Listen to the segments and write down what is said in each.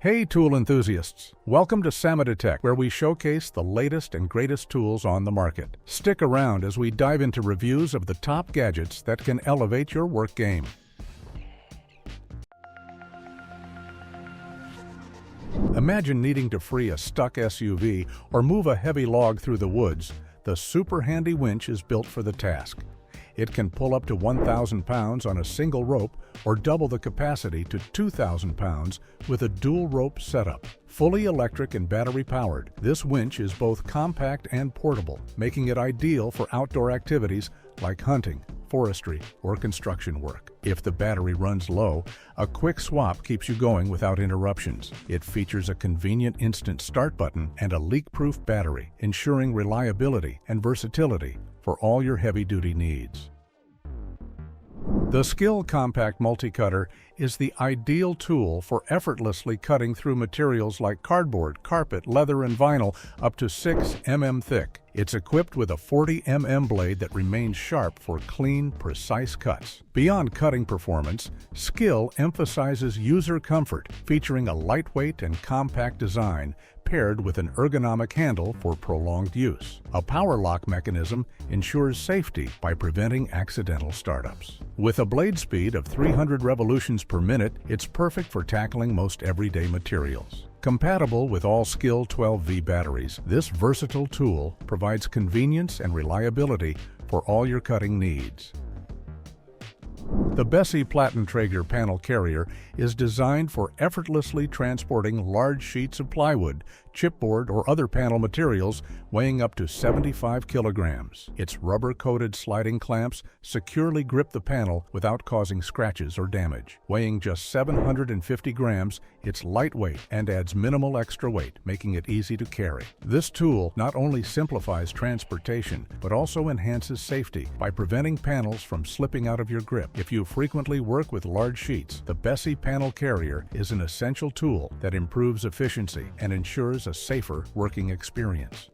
Hey tool enthusiasts, welcome to samaditech, where we showcase the latest and greatest tools on the market. Stick around as we dive into reviews of the top gadgets that can elevate your work game. Imagine needing to free a stuck SUV or move a heavy log through the woods. The super handy winch is built for the task. It can pull up to 1,000 pounds on a single rope or double the capacity to 2,000 pounds with a dual rope setup. Fully electric and battery powered, this winch is both compact and portable, making it ideal for outdoor activities like hunting, forestry, or construction work. If the battery runs low, a quick swap keeps you going without interruptions. It features a convenient instant start button and a leak-proof battery, ensuring reliability and versatility for all your heavy-duty needs. The Skill Compact Multi-Cutter is the ideal tool for effortlessly cutting through materials like cardboard, carpet, leather, and vinyl up to 6 mm thick. It's equipped with a 40 mm blade that remains sharp for clean, precise cuts. Beyond cutting performance, Skill emphasizes user comfort, featuring a lightweight and compact design paired with an ergonomic handle for prolonged use. A power lock mechanism ensures safety by preventing accidental startups. With a blade speed of 300 revolutions per minute, it's perfect for tackling most everyday materials. Compatible with all Skill 12V batteries, this versatile tool provides convenience and reliability for all your cutting needs. The Vise Plattenträger panel carrier is designed for effortlessly transporting large sheets of plywood, chipboard, or other panel materials weighing up to 75 kilograms. Its rubber-coated sliding clamps securely grip the panel without causing scratches or damage. Weighing just 750 grams, it's lightweight and adds minimal extra weight, making it easy to carry. This tool not only simplifies transportation, but also enhances safety by preventing panels from slipping out of your grip. If you frequently work with large sheets, the Vise panel carrier is an essential tool that improves efficiency and ensures a safer working experience.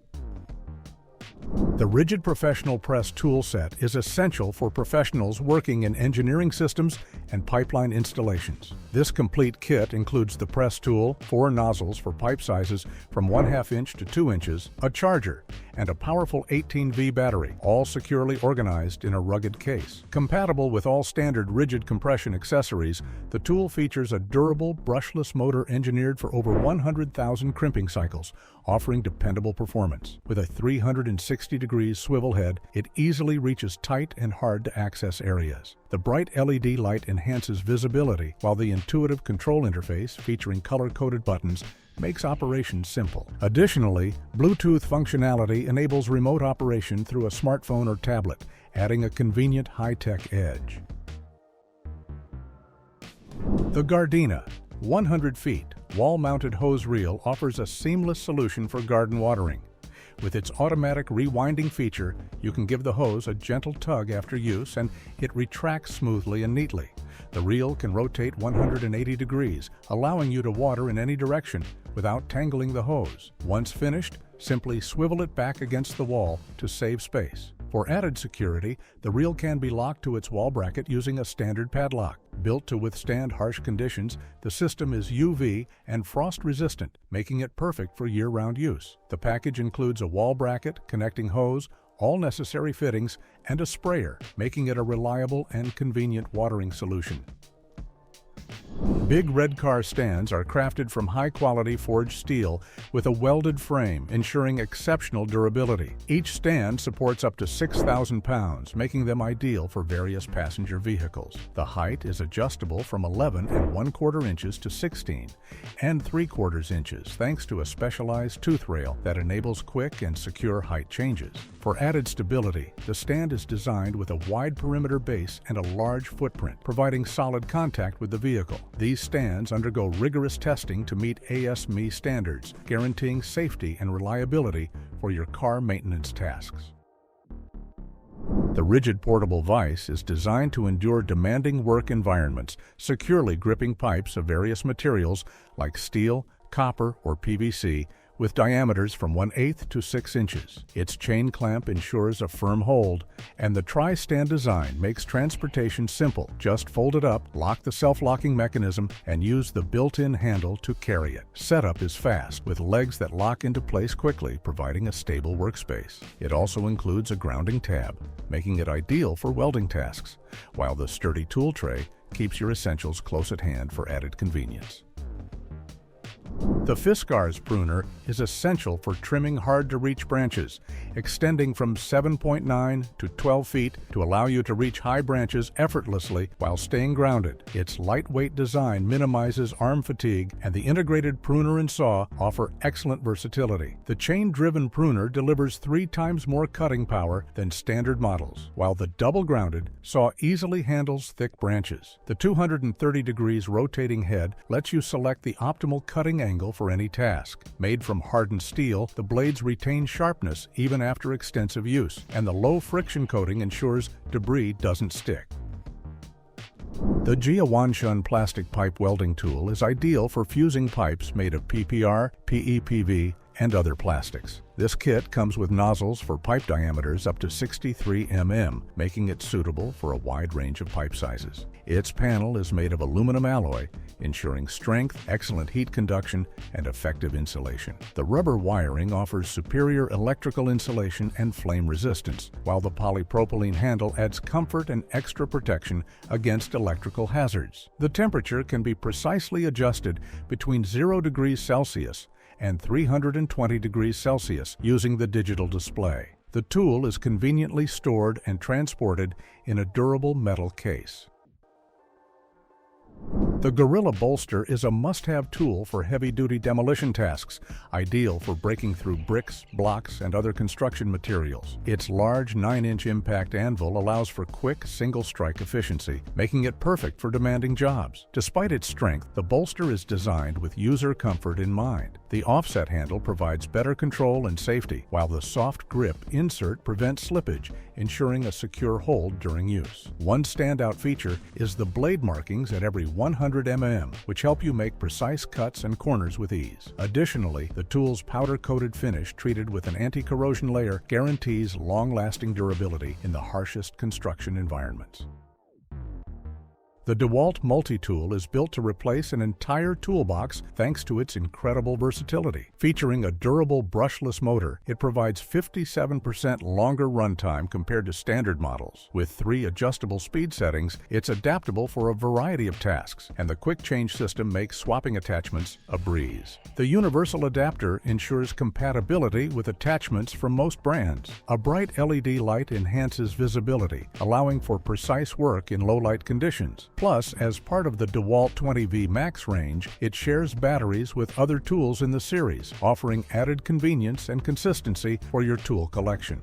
The Rigid Professional Press tool set is essential for professionals working in engineering systems and pipeline installations. This complete kit includes the press tool, 4 nozzles for pipe sizes from 1/2 inch to 2 inches, a charger, and a powerful 18V battery, all securely organized in a rugged case. Compatible with all standard rigid compression accessories, the tool features a durable, brushless motor engineered for over 100,000 crimping cycles, offering dependable performance. With a 360-degree swivel head, it easily reaches tight and hard-to-access areas. The bright LED light enhances visibility, while the intuitive control interface, featuring color-coded buttons, makes operation simple. Additionally, Bluetooth functionality enables remote operation through a smartphone or tablet, adding a convenient high-tech edge. The Gardena 100 feet wall-mounted hose reel offers a seamless solution for garden watering. With its automatic rewinding feature, you can give the hose a gentle tug after use and it retracts smoothly and neatly. The reel can rotate 180 degrees, allowing you to water in any direction without tangling the hose. Once finished, simply swivel it back against the wall to save space. For added security, the reel can be locked to its wall bracket using a standard padlock. Built to withstand harsh conditions, the system is UV and frost-resistant, making it perfect for year-round use. The package includes a wall bracket, connecting hose, all necessary fittings, and a sprayer, making it a reliable and convenient watering solution. Big red car stands are crafted from high-quality forged steel with a welded frame, ensuring exceptional durability. Each stand supports up to 6,000 pounds, making them ideal for various passenger vehicles. The height is adjustable from 11 1/4 inches to 16 3/4 inches, thanks to a specialized tooth rail that enables quick and secure height changes. For added stability, the stand is designed with a wide perimeter base and a large footprint, providing solid contact with the vehicle. These stands undergo rigorous testing to meet ASME standards, guaranteeing safety and reliability for your car maintenance tasks. The rigid portable vise is designed to endure demanding work environments, securely gripping pipes of various materials like steel, copper, or PVC with diameters from 1/8 to 6 inches. Its chain clamp ensures a firm hold, and the tri-stand design makes transportation simple. Just fold it up, lock the self-locking mechanism, and use the built-in handle to carry it. Setup is fast, with legs that lock into place quickly, providing a stable workspace. It also includes a grounding tab, making it ideal for welding tasks, while the sturdy tool tray keeps your essentials close at hand for added convenience. The Fiskars pruner is essential for trimming hard-to-reach branches, extending from 7.9 to 12 feet to allow you to reach high branches effortlessly while staying grounded. Its lightweight design minimizes arm fatigue, and the integrated pruner and saw offer excellent versatility. The chain-driven pruner delivers 3 times more cutting power than standard models, while the double-grounded saw easily handles thick branches. The 230 degrees rotating head lets you select the optimal cutting angle for any task. Made from hardened steel, the blades retain sharpness even after extensive use, and the low friction coating ensures debris doesn't stick. The Waterwheel plastic pipe welding tool is ideal for fusing pipes made of PPR, PEPV, and other plastics. This kit comes with nozzles for pipe diameters up to 63 mm, making it suitable for a wide range of pipe sizes. Its panel is made of aluminum alloy, ensuring strength, excellent heat conduction, and effective insulation. The rubber wiring offers superior electrical insulation and flame resistance, while the polypropylene handle adds comfort and extra protection against electrical hazards. The temperature can be precisely adjusted between 0 degrees Celsius and 320 degrees Celsius using the digital display. The tool is conveniently stored and transported in a durable metal case. The Gorilla bolster is a must-have tool for heavy-duty demolition tasks, ideal for breaking through bricks, blocks, and other construction materials. Its large 9-inch impact anvil allows for quick, single-strike efficiency, making it perfect for demanding jobs. Despite its strength, the bolster is designed with user comfort in mind. The offset handle provides better control and safety, while the soft grip insert prevents slippage, ensuring a secure hold during use. One standout feature is the blade markings at every 100 mm, which help you make precise cuts and corners with ease. Additionally, the tool's powder-coated finish treated with an anti-corrosion layer guarantees long-lasting durability in the harshest construction environments. The DEWALT multi-tool is built to replace an entire toolbox thanks to its incredible versatility. Featuring a durable brushless motor, it provides 57% longer runtime compared to standard models. With 3 adjustable speed settings, it's adaptable for a variety of tasks, and the quick change system makes swapping attachments a breeze. The universal adapter ensures compatibility with attachments from most brands. A bright LED light enhances visibility, allowing for precise work in low-light conditions. Plus, as part of the DEWALT 20V Max range, it shares batteries with other tools in the series, offering added convenience and consistency for your tool collection.